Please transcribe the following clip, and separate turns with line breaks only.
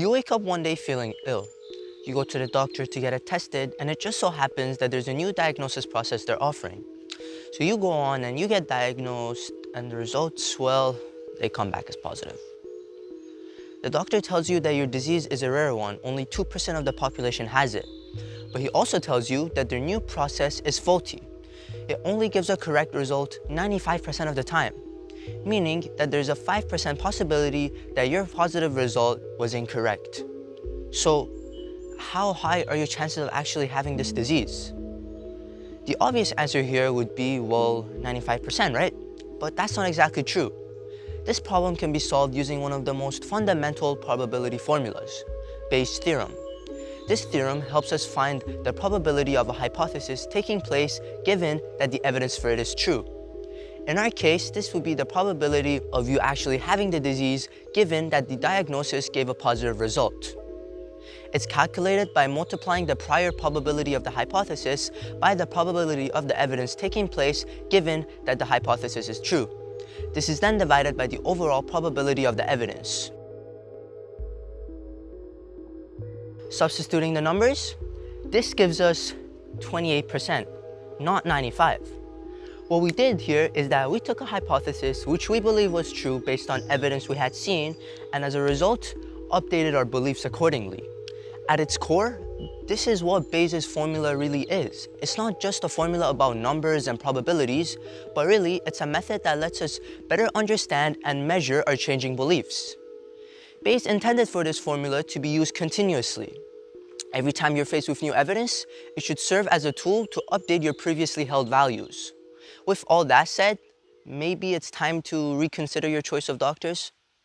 You wake up one day feeling ill. You go to the doctor to get it tested, and it just so happens that there's a new diagnosis process they're offering. So you go on and you get diagnosed, and the results, well, they come back as positive. The doctor tells you that your disease is a rare one, only 2% of the population has it. But he also tells you that their new process is faulty. It only gives a correct result 95% of the time, meaning that there's a 5% possibility that your positive result was incorrect. So, how high are your chances of actually having this disease? The obvious answer here would be, well, 95%, right? But that's not exactly true. This problem can be solved using one of the most fundamental probability formulas, Bayes' theorem. This theorem helps us find the probability of a hypothesis taking place given that the evidence for it is true. In our case, this would be the probability of you actually having the disease given that the diagnosis gave a positive result. It's calculated by multiplying the prior probability of the hypothesis by the probability of the evidence taking place given that the hypothesis is true. This is then divided by the overall probability of the evidence. Substituting the numbers, this gives us 28%, not 95. What we did here is that we took a hypothesis which we believe was true based on evidence we had seen, and as a result, updated our beliefs accordingly. At its core, this is what Bayes' formula really is. It's not just a formula about numbers and probabilities, but really it's a method that lets us better understand and measure our changing beliefs. Bayes intended for this formula to be used continuously. Every time you're faced with new evidence, it should serve as a tool to update your previously held values. With all that said, maybe it's time to reconsider your choice of doctors.